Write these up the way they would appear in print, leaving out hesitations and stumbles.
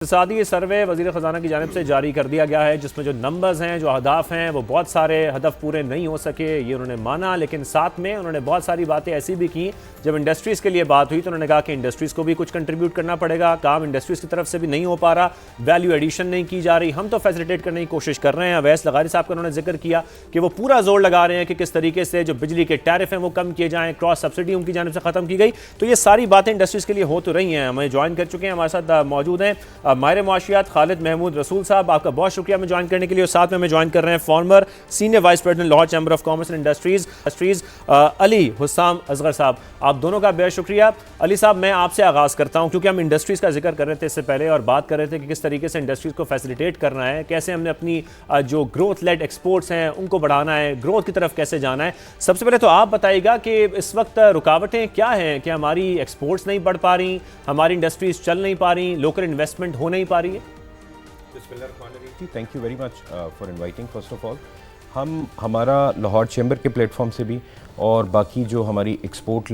इक़्तिसादी सर्वे वज़ीर ख़ज़ाना की जानिब से जारी कर दिया गया है, जिसमें जो नंबर्स हैं, जो अहदाफ हैं, वो बहुत सारे हदफ पूरे नहीं हो सके, ये उन्होंने माना। लेकिन साथ में उन्होंने बहुत सारी बातें ऐसी भी की। जब इंडस्ट्रीज़ के लिए बात हुई तो उन्होंने कहा कि इंडस्ट्रीज़ को भी कुछ कंट्रीब्यूट करना पड़ेगा, काम इंडस्ट्रीज़ की तरफ से भी नहीं हो पा रहा, वैल्यू एडिशन नहीं की जा रही। हम तो फैसिलिटेट करने की कोशिश कर रहे हैं। अवैस लगारी साहब का उन्होंने जिक्र किया कि वो पूरा जोर लगा रहे हैं कि किस तरीके से जो बिजली के टैरिफ हैं वो कम किए जाएँ, क्रॉस सब्सिडी उनकी जानिब से ख़त्म की गई। तो ये सारी बातें इंडस्ट्रीज़ के लिए हो तो रही हैं। हमें ज्वाइन कर चुके हैं, हमारे साथ मौजूद हैं माहिर मुआशियात खालिद महमूद रसूल साहब। आपका बहुत शुक्रिया हमें ज्वाइन करने के लिए। और साथ में हमें ज्वाइन कर रहे हैं former senior vice president Lahore chamber of commerce and industries Ali Hussam Asghar sahab. आप दोनों का बेहद शुक्रिया। अली साहब, मैं आपसे आगाज़ करता हूं क्योंकि हम इंडस्ट्रीज़ का जिक्र कर रहे थे इससे पहले और बात कर रहे थे कि किस तरीके से इंडस्ट्रीज़ को फैसिलिटेट करना है, कैसे हमने अपनी जो ग्रोथ लेड एक्सपोर्ट्स हैं उनको बढ़ाना है, ग्रोथ की तरफ कैसे जाना है। सबसे पहले तो आप बताइएगा कि इस वक्त रुकावटें क्या हैं? कि हमारी एक्सपोर्ट्स नहीं बढ़ पा रही, हमारी इंडस्ट्रीज़ चल नहीं पा रही, लोकल इन्वेस्टमेंट हो नहीं पा रही है? Thank you very much for inviting. First of all हमारा लाहौर चैम्बर के प्लेटफॉर्म से भी और बाकी जो हमारी एक्सपोर्ट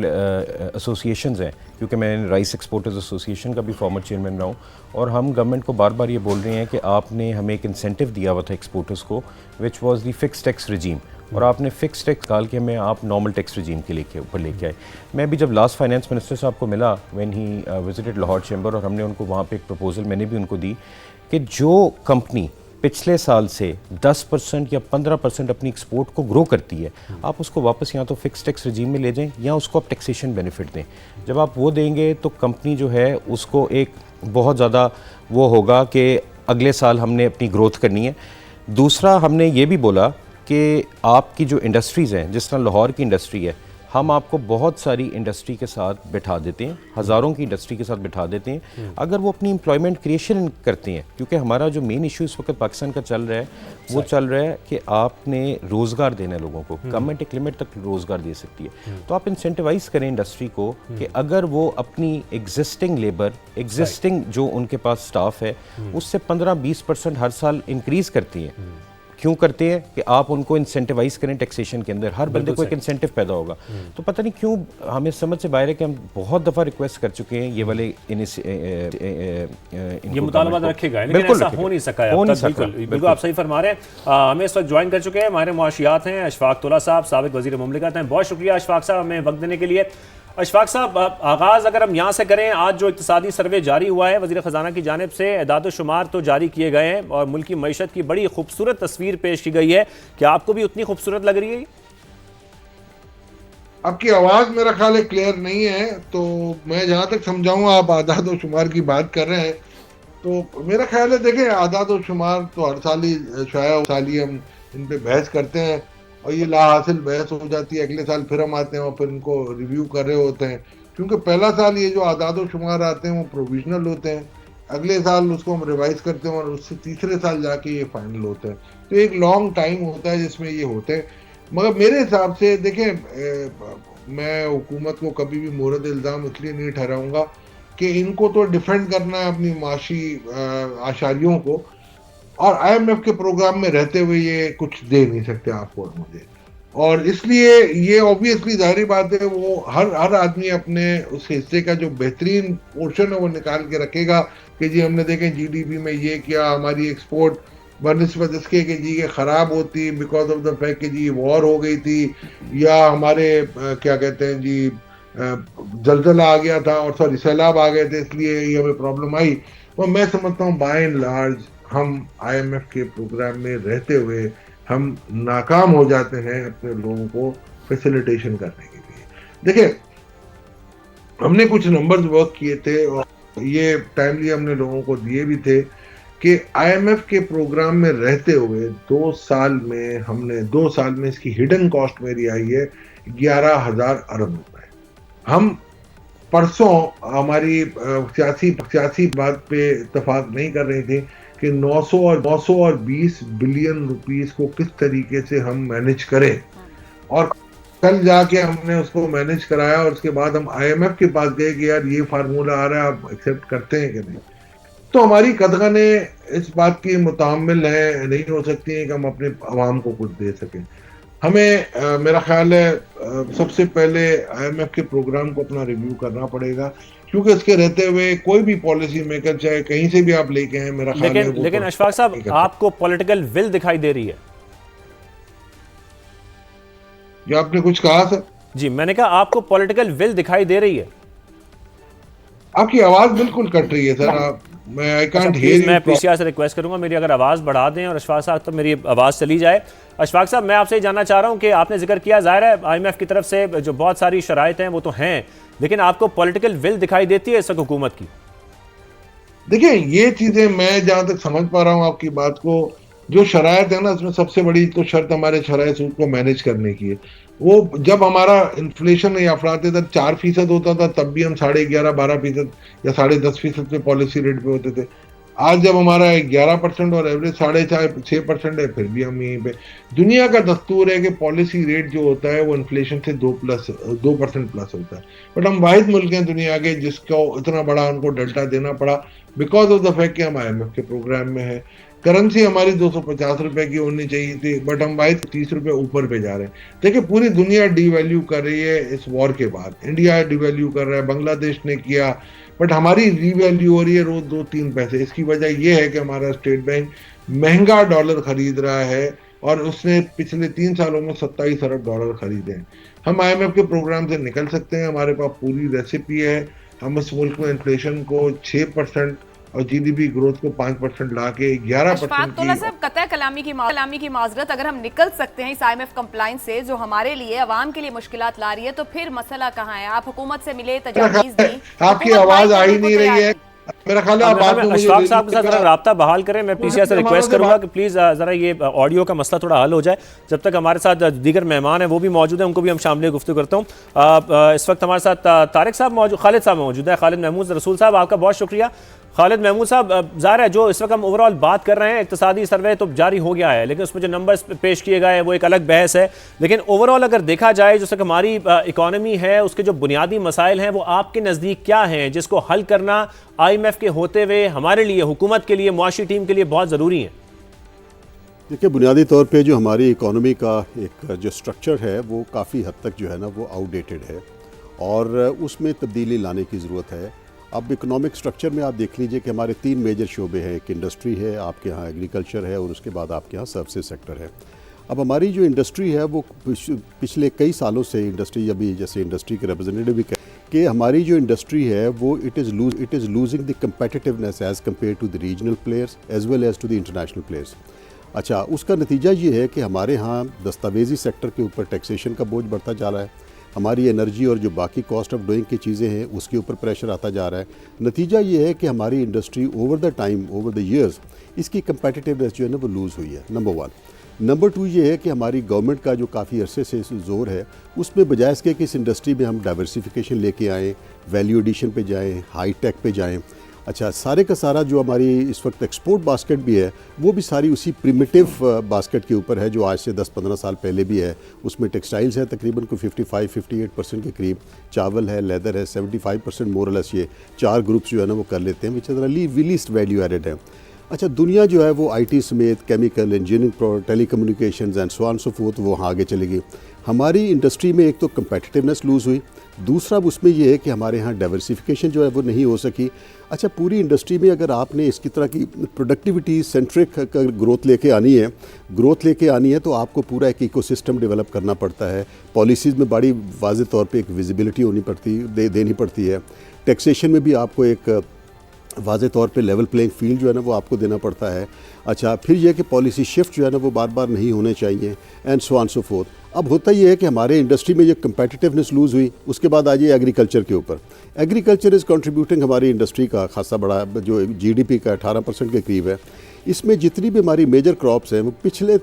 एसोसिएशंस हैं, क्योंकि मैं राइस एक्सपोर्टर्स एसोसिएशन का भी फॉर्मर चेयरमैन रहा हूँ, और हम गवर्नमेंट को बार बार ये बोल रहे हैं कि आपने हमें एक इंसेंटिव दिया हुआ था एक्सपोर्टर्स को, which was the fix tax regime, और आपने फिक्स टैक्स निकाल के हमें आप नॉर्मल टैक्स रिजीम के ऊपर लेके आए। मैं भी जब लास्ट फाइनेंस मिनिस्टर साहब को मिला when he visited Lahore chamber, और हमने उनको वहाँ पे एक प्रपोजल मैंने भी उनको दी कि जो कंपनी पिछले साल से 10% या 15% अपनी एक्सपोर्ट को ग्रो करती है, आप उसको वापस या तो फिक्स टैक्स रिजीम में ले जाएं या उसको आप टैक्सेशन बेनिफिट दें। जब आप वो देंगे तो कंपनी जो है उसको एक बहुत ज़्यादा वो होगा कि अगले साल हमने अपनी ग्रोथ करनी है। दूसरा, हमने ये भी बोला कि आपकी जो इंडस्ट्रीज़ हैं, जिस तरह लाहौर की इंडस्ट्री है, हम आपको बहुत सारी इंडस्ट्री के साथ बिठा देते हैं, हज़ारों की इंडस्ट्री के साथ बिठा देते हैं, अगर वो अपनी एम्प्लॉयमेंट क्रिएशन करते हैं। क्योंकि हमारा जो मेन इशू इस वक्त पाकिस्तान का चल रहा है वो चल रहा है कि आपने रोज़गार देना है लोगों को, गवर्नमेंट एक लिमिट तक रोज़गार दे सकती है, तो आप इंसेंटिवाइज करें इंडस्ट्री को कि अगर वो अपनी एग्जिस्टिंग लेबर, एग्जिस्टिंग जो उनके पास स्टाफ है, उससे 15-20% हर साल इंक्रीज़ करती है। क्यों करते हैं कि आप उनको इंसेंटिवाइज करें टैक्सेशन के अंदर, हर बंदे को एक इंसेंटिव पैदा होगा। तो पता नहीं क्यों हमें समझ से बाहर है कि हम बहुत दफ़ा रिक्वेस्ट कर चुके हैं ये वाले ये मुतालबात रखेगा, लेकिन ऐसा हो नहीं सका अब तक। बिल्कुल आप सही फरमा रहे हैं। हमें इस वक्त ज्वाइन कर चुके हैं हमारे मुआशियात हैं अशफाक तौला साहब, साबिक वज़ीर मुमलिकत हैं। बहुत शुक्रिया अशफाक साहब हमें वक्त देने के लिए। अशफाक साहब, आगाज़ अगर हम यहाँ से करें, आज जो इक़्तिसादी सर्वे जारी हुआ है वज़ीर ख़ज़ाना की जानिब से, एदाद शुमार तो जारी किए गए हैं और मुल्क की मईशत की बड़ी खूबसूरत तस्वीर पेश की गई है। क्या आपको भी उतनी खूबसूरत लग रही है? आपकी आवाज़ मेरा ख्याल है क्लियर नहीं है, तो मैं जहाँ तक समझाऊँ, आप आदाद और शुमार की बात कर रहे हैं, तो मेरा ख्याल है देखें, आदाद और शुमार तो हर साल ही साल ही हम इन पे बहस करते हैं और ये ला हासिल बहस हो जाती है। अगले साल फिर हम आते हैं और फिर इनको रिव्यू कर रहे होते हैं, क्योंकि पहला साल ये जो आदाद और शुमार आते हैं वो प्रोविजनल होते हैं, अगले साल उसको हम रिवाइज करते हैं और उससे तीसरे साल जाके ये फाइनल होते हैं। तो एक लॉन्ग टाइम होता है जिसमें ये होते हैं। मगर मेरे हिसाब से देखें, मैं हुकूमत को कभी भी मोरद इल्ज़ाम इसलिए नहीं ठहराऊंगा कि इनको तो डिफेंड करना है अपनी माशी आशारियों को, और IMF के प्रोग्राम में रहते हुए ये कुछ दे नहीं सकते आपको और मुझे, और इसलिए ये ऑब्वियसली जाहिर बात है वो हर आदमी अपने उस हिस्से का जो बेहतरीन पोर्शन है वो निकाल के रखेगा कि जी हमने देखें GDP में ये किया, हमारी एक्सपोर्ट बनस्बत इसके कि जी ये ख़राब होती बिकॉज ऑफ द फैक्ट कि जी वॉर हो गई थी, या हमारे क्या कहते हैं जी जलजला आ गया था, और सॉरी सैलाब आ गए थे, इसलिए ये हमें प्रॉब्लम आई। तो मैं समझता हूँ बाय एंड लार्ज हम IMF के प्रोग्राम में रहते हुए हम नाकाम हो जाते हैं अपने लोगों को फैसिलिटेशन करने के लिए। देखिए, हमने कुछ नंबर्स वर्क किए थे और ये टाइमली हमने लोगों को दिए भी थे कि IMF के प्रोग्राम में रहते हुए 2 साल में इसकी हिडन कॉस्ट मेरी आई है 11,000 अरब रुपए। हम परसों हमारी सियासी बात पे इत्तेफाक नहीं कर रही थी कि 920 बिलियन रुपीस को किस तरीके से हम मैनेज करें, और कल जाके हमने उसको मैनेज कराया और उसके बाद हम IMF के पास गए कि यार ये फार्मूला आ रहा है, आप एक्सेप्ट करते हैं कि नहीं। तो हमारी कदगनें इस बात की मुतामिल है नहीं हो सकती हैं कि हम अपने अवाम को कुछ दे सकें। हमें मेरा ख्याल है सबसे पहले IMF के प्रोग्राम को अपना रिव्यू करना पड़ेगा, क्योंकि इसके रहते हुए कोई भी पॉलिसी मेकर चाहे कहीं से भी आप लेके हैं, मेरा ख्याल है लेकिन वो लेकिन तो अशफाक साहब, नहीं कर सकते। आपको पॉलिटिकल विल दिखाई दे रही है? जो आपने कुछ कहा सर, जी, मैंने कहा आपको पॉलिटिकल विल दिखाई दे रही है? आपकी आवाज बिल्कुल कट रही है सर। आप मैं आई अच्छा, कांट प्लीज़ हियर मैं यू। पीसीआर से रिक्वेस्ट करूंगा मेरी अगर आवाज़ बढ़ा दें और अशफाक साहब तो मेरी आवाज़ चली जाए। अशफाक साहब, मैं आपसे ये जानना चाह रहा हूं कि आपने जिक्र किया, ज़ाहिर है IMF की तरफ से जो बहुत सारी शराइत हैं वो तो हैं, लेकिन आपको पॉलिटिकल विल दिखाई देती है इस वक्त हुकूमत की? देखिए, ये चीजें मैं जहां तक समझ पा रहा हूँ आपकी बात को, जो शरायत है ना, उसमें सबसे बड़ी तो शर्त हमारे शरायत सूद को मैनेज करने की है। वो जब हमारा इन्फ्लेशन या अफरात दर 4% होता था, तब भी हम 11.5-12% या 10.5% पे पॉलिसी रेट पे होते थे। आज जब हमारा 11% और एवरेज 4.5-6% है, फिर भी हम यहीं पे। दुनिया का दस्तूर है कि पॉलिसी रेट जो होता है वो इन्फ्लेशन से 2% प्लस होता है। बट हम वाहिद मुल्क हैं दुनिया के जिसको इतना बड़ा उनको डेल्टा देना पड़ा, बिकॉज ऑफ द फैक्ट कि हम IMF के प्रोग्राम में है। करेंसी हमारी 250 रुपए की होनी चाहिए थी, बट हम भाई 30 रुपए ऊपर पे जा रहे हैं। देखिए, पूरी दुनिया डिवैल्यू कर रही है इस वॉर के बाद। इंडिया डिवैल्यू कर रहा है, बांग्लादेश ने किया, बट हमारी रिवैल्यू हो रही है रोज 2-3 पैसे। इसकी वजह यह है कि हमारा स्टेट बैंक महंगा डॉलर खरीद रहा है, और उसने पिछले 3 सालों में 27 अरब डॉलर खरीदे हैं। हम IMF के प्रोग्राम से निकल सकते हैं, हमारे पास पूरी रेसिपी है। हम इस मुल्क में इन्फ्लेशन को 6% और GDP ग्रोथ को 5% ला के 11% अशफाक तौला साहब, कतई कलामी की माजरत, अगर हम निकल सकते हैं इस IMF कंप्लाइंस से जो हमारे लिए, अवाम के लिए मुश्किलात ला रही है, तो फिर मसला कहाँ है? आप हुकूमत से मिले, तजावीज़ दी, आपकी हुकूमत आवाज बात आ ही करने को नहीं रही तैयार है। मेरा ख्याल है आप बात में मुझे अशफाक साहब के साथ दीजिएगा। जरा राब्ता बहाल करें। मैं पीसीआर से रिक्वेस्ट करूंगा कि प्लीज़ ज़रा ये ऑडियो का मसला थोड़ा हल हो जाए। जब तक हमारे साथ दीगर मेहमान हैं वो भी मौजूद हैं, उनको भी हम शामिल गुफ्तगू करता हूँ। इस वक्त हमारे साथ तारिक साहब मौजूद, खालिद साहब मौजूद है, खालिद महमूद रसूल साहब, आपका बहुत शुक्रिया। खालिद महमूद साहब, ज़ाहिर है जो इस वक्त हम ओवरऑल बात कर रहे हैं, इक्तिसादी सर्वे तो जारी हो गया है, लेकिन उसमें जो नंबर्स पेश किए गए हैं वो एक अलग बहस है। लेकिन ओवरऑल अगर देखा जाए, जो हमारी इकॉनमी है उसके जो बुनियादी मसाइल हैं वो आपके नज़दीक क्या हैं, जिसको हल करना IMF के होते हुए हमारे लिए, हुकूमत के लिए, मुआशी टीम के लिए बहुत ज़रूरी है? देखिए, बुनियादी तौर पे जो हमारी इकॉनमी का एक जो स्ट्रक्चर है वो काफ़ी हद तक जो है ना वो आउटडेटेड है, और उसमें तब्दीली लाने की ज़रूरत है। अब इकोनॉमिक स्ट्रक्चर में आप देख लीजिए कि हमारे 3 मेजर शोबे हैं। एक इंडस्ट्री है, आपके यहाँ एग्रीकल्चर है, और उसके बाद आपके यहाँ सर्विसेज सेक्टर है। अब हमारी जो इंडस्ट्री है वो पिछले कई सालों से इंडस्ट्री, अभी जैसे इंडस्ट्री के रिप्रेजेंटेटिव भी कि हमारी जो इंडस्ट्री है वो it is losing the competitiveness as compare to the regional players as well as to the international players. अच्छा, उसका नतीजा ये है कि हमारे यहाँ दस्तावेजी सेक्टर के ऊपर टैक्सेशन का बोझ बढ़ता जा रहा है। हमारी एनर्जी और जो बाकी कॉस्ट ऑफ डूइंग की चीज़ें हैं उसके ऊपर प्रेशर आता जा रहा है। नतीजा ये है कि हमारी industry over the time, over the years, इसकी कम्पेटिटिवनेस जो है ना वो लूज़ हुई है, नंबर 1। नंबर 2 ये है कि हमारी गवर्नमेंट का जो काफ़ी अरसे से जोर है उसमें बजाय इसके कि इस इंडस्ट्री में हम डाइवर्सिफिकेशन लेके आएँ, वैल्यू एडिशन पे जाएँ, हाई टेक पे जाएँ। अच्छा, सारे का सारा जो हमारी इस वक्त एक्सपोर्ट बास्केट भी है वो भी सारी उसी प्रिमिटिव बास्केट के ऊपर है जो आज से 10-15 साल पहले भी है। उसमें टेक्सटाइल्स है तकरीबन को 55-58% के करीब, चावल है, लेदर है 75% मोरलेस। ये 4 ग्रुप्स जो है ना वो कर लेते हैं, which is least value added है। अच्छा, दुनिया जो है वो IT समेत chemical, engineering, telecommunications and so on so forth वो वहाँ आगे चलेगी। हमारी इंडस्ट्री में एक तो कम्पेटिटिवनेस लूज़ हुई, दूसरा उसमें ये है कि हमारे यहाँ डाइवर्सिफिकेशन जो है वो नहीं हो सकी। अच्छा, पूरी इंडस्ट्री में अगर आपने इसकी तरह की प्रोडक्टिविटी सेंट्रिक ग्रोथ लेके आनी है तो आपको पूरा एक इकोसिस्टम डेवलप करना पड़ता है। पॉलिसीज़ में बड़ी वाज़ेह तौर पे एक विजिबिलिटी देनी पड़ती है। टैक्सेशन में भी आपको एक वाज़ेह तौर पे लेवल प्लेइंग फील्ड जो है ना वो आपको देना पड़ता है। अच्छा, फिर यह कि पॉलिसी शिफ्ट जो है ना वो बार बार नहीं होने चाहिए, and so on so fourth. अब होता ये है कि हमारे इंडस्ट्री में ये कम्पेटिटिवनेस लूज़ हुई। उसके बाद आ जाइए एग्रीकल्चर के ऊपर। एग्रीकल्चर इज़ कंट्रीब्यूटिंग हमारी इंडस्ट्री का खासा बड़ा जो GDP का 18% के करीब है। इसमें जितनी भी हमारी मेजर क्रॉप्स हैं वो पिछले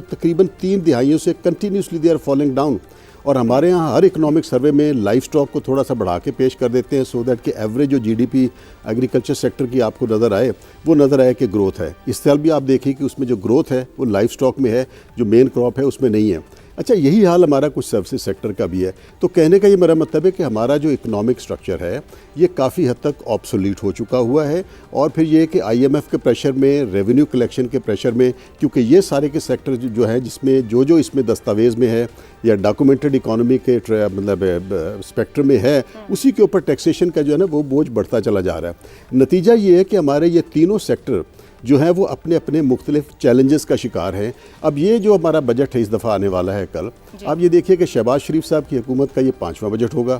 तकरीबन 3 दिहाइयों से continuously they are falling down. और हमारे यहाँ हर इकोनॉमिक सर्वे में लाइफ स्टॉक को थोड़ा सा बढ़ा के पेश कर देते हैं सो दैट कि एवरेज जो GDP एग्रीकल्चर सेक्टर की आपको नज़र आए वो नज़र आए कि ग्रोथ है। इस साल भी आप देखिए कि उसमें जो ग्रोथ है वो लाइफ स्टॉक में है, जो मेन क्रॉप है उसमें नहीं है। अच्छा, यही हाल हमारा कुछ सर्विसेज सेक्टर का भी है। तो कहने का ये मेरा मतलब है कि हमारा जो इकोनॉमिक स्ट्रक्चर है ये काफ़ी हद तक ऑब्सोलीट हो चुका हुआ है। और फिर ये कि IMF के प्रेशर में, रेवेन्यू कलेक्शन के प्रेशर में, क्योंकि ये सारे के सेक्टर जो है जिसमें जो इसमें दस्तावेज़ में है या डॉक्यूमेंटेड इकोनॉमी के मतलब स्पेक्ट्रम में है, उसी के ऊपर टैक्सेशन का जो है ना वो बोझ बढ़ता चला जा रहा है। नतीजा ये है कि हमारे ये तीनों सेक्टर जो है वो अपने अपने मुख्तलिफ चैलेंजेस का शिकार हैं। अब ये जो हमारा बजट है इस दफ़ा आने वाला है कल, आप ये देखिए कि शहबाज शरीफ साहब की हुकूमत का ये 5वां बजट होगा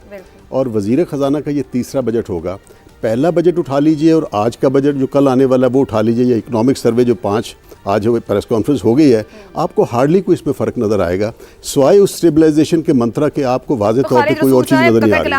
और वज़ीर ख़जाना का ये 3रा बजट होगा। पहला बजट उठा लीजिए और आज का बजट जो कल आने वाला है वो उठा लीजिए, या इकोनॉमिक सर्वे जो 5 आज प्रेस कॉन्फ्रेंस हो गई है, आपको हार्डली कोई इसमें फ़र्क नज़र आएगा, सिवाय उस स्टेबलाइजेशन के मंत्रा के आपको वाज़े तौर पर कोई और चीज़ नज़र नहीं आ रही।